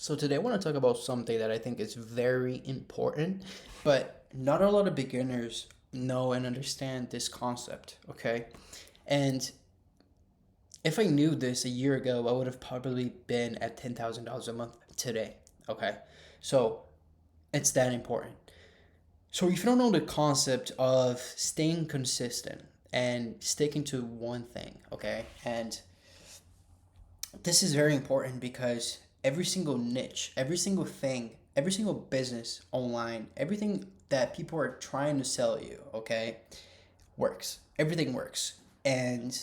So today I want to talk about something that I think is very important, but not a lot of beginners know and understand this concept, okay? And if I knew this a year ago, I would have probably been at $10,000 a month today, okay? So it's that important. So if you don't know the concept of staying consistent and sticking to one thing, okay? And this is very important because every single niche, every single thing, every single business online, everything that people are trying to sell you, okay, works. Everything works. And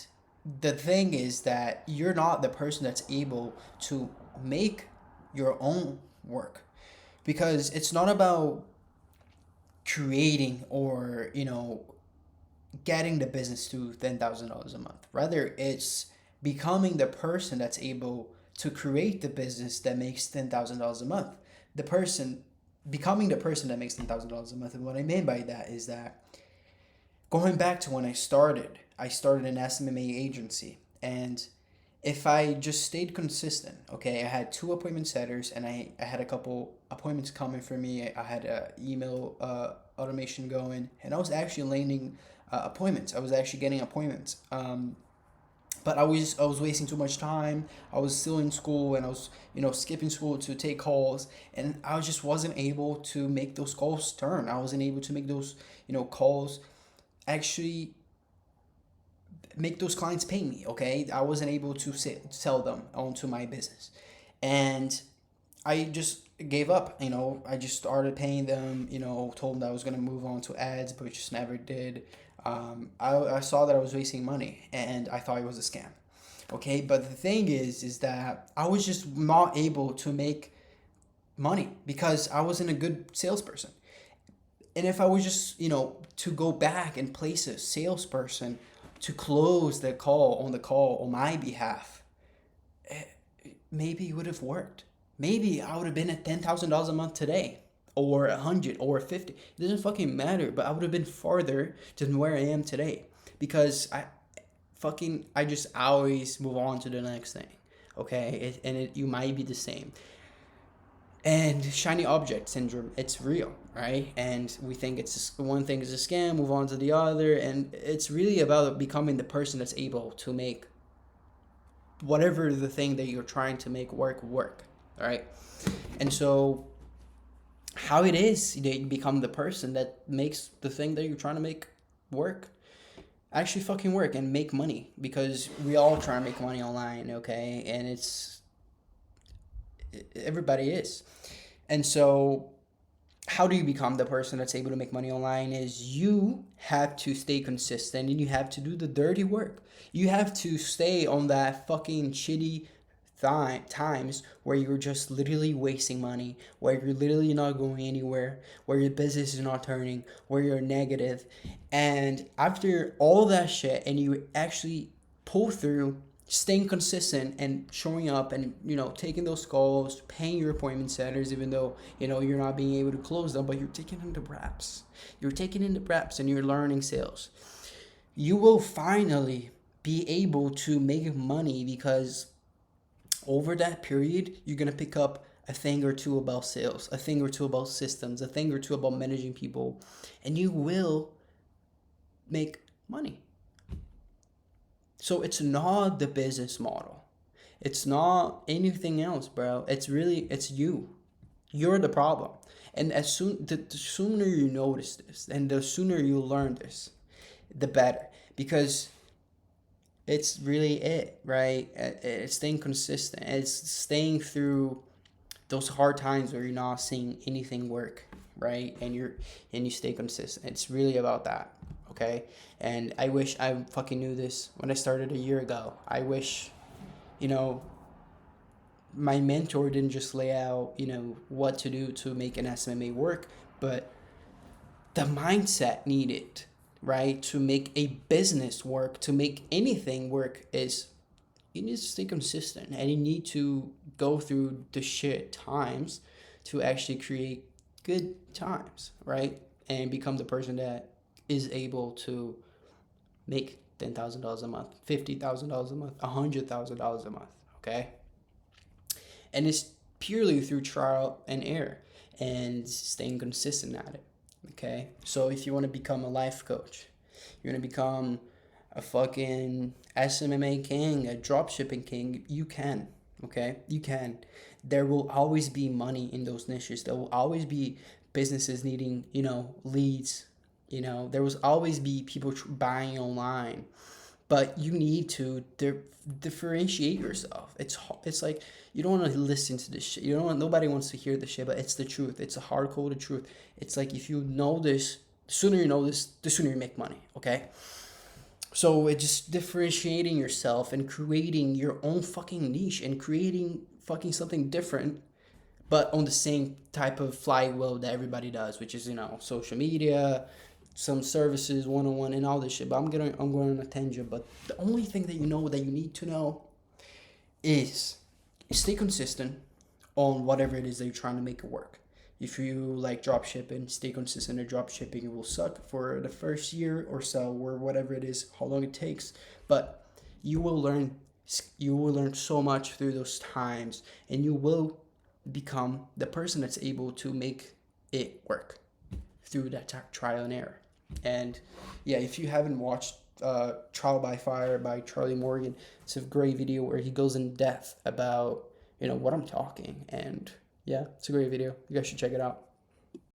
the thing is that you're not the person that's able to make your own work because it's not about creating or, getting the business to $10,000 a month. Rather, it's becoming the person that's able to create the business that makes $10,000 a month. The person becoming the person that makes $10,000 a month. And what I mean by that is that going back to when I started an SMMA agency. And if I just stayed consistent, okay, I had two appointment setters and I had a couple appointments coming for me. I had a email automation going, and I was actually landing appointments. I was actually getting appointments. But I was wasting too much time. I was still in school, and I was skipping school to take calls, and I just wasn't able to make those calls turn. I wasn't able to make those calls actually make those clients pay me. Okay, I wasn't able to sell them onto my business, and I just gave up. I just started paying them. Told them that I was gonna move on to ads, but just never did. I saw that I was wasting money, and I thought it was a scam. Okay, but the thing is that I was just not able to make money because I wasn't a good salesperson. And if I was just, to go back and place a salesperson to close the call on my behalf, eh, maybe it would have worked. Maybe I would have been at $10,000 a month today, or 100, or 50. It doesn't fucking matter, but I would have been farther than where I am today because I just always move on to the next thing. Okay, you might be the same. And shiny object syndrome, it's real, right? And we think one thing is a scam, move on to the other, and it's really about becoming the person that's able to make whatever the thing that you're trying to make work, all right? And so how it is that you become the person that makes the thing that you're trying to make work actually fucking work and make money, because we all try to make money online, okay? And everybody is. And so how do you become the person that's able to make money online is you have to stay consistent and you have to do the dirty work. You have to stay on that fucking shitty times where you're just literally wasting money, where you're literally not going anywhere, where your business is not turning, where you're negative. And after all that shit, and you actually pull through, staying consistent and showing up and taking those calls, paying your appointment setters, even though you're not being able to close them, but you're taking in the reps. You're taking in the reps and you're learning sales. You will finally be able to make money because over that period, you're going to pick up a thing or two about sales, a thing or two about systems, a thing or two about managing people, and you will make money. So it's not the business model. It's not anything else, bro. It's you. You're the problem. And the sooner you notice this and the sooner you learn this, the better. Because it's really it, right? It's staying consistent. It's staying through those hard times where you're not seeing anything work, right? And you stay consistent. It's really about that, okay? And I wish I fucking knew this when I started a year ago. I wish, you know, my mentor didn't just lay out, what to do to make an SMMA work, but the mindset needed, right, to make a business work, to make anything work is you need to stay consistent and you need to go through the shit times to actually create good times, right? And become the person that is able to make $10,000 a month, $50,000 a month, $100,000 a month, okay? And it's purely through trial and error and staying consistent at it. Okay, so if you want to become a life coach, you want to become a fucking SMMA king, a dropshipping king, you can. Okay, you can. There will always be money in those niches. There will always be businesses needing, leads. There will always be people buying online, but you need to differentiate yourself. It's like you don't want to listen to this shit. You don't want nobody wants to hear this shit, but it's the truth. It's a hard coded truth. It's like if you know this, the sooner you know this, the sooner you make money. Okay. So it's just differentiating yourself and creating your own fucking niche and creating fucking something different, but on the same type of flywheel that everybody does, which is social media, some services, one on one, and all this shit. But I'm going on a tangent. But the only thing that you need to know is stay consistent on whatever it is that you're trying to make it work. If you like drop shipping, stay consistent in drop shipping. It will suck for the first year or so, or whatever it is, how long it takes. But you will learn so much through those times, and you will become the person that's able to make it work through that trial and error. And yeah, if you haven't watched Trial by Fire by Charlie Morgan, it's a great video where he goes in depth about what I'm talking. And yeah, it's a great video. You guys should check it out.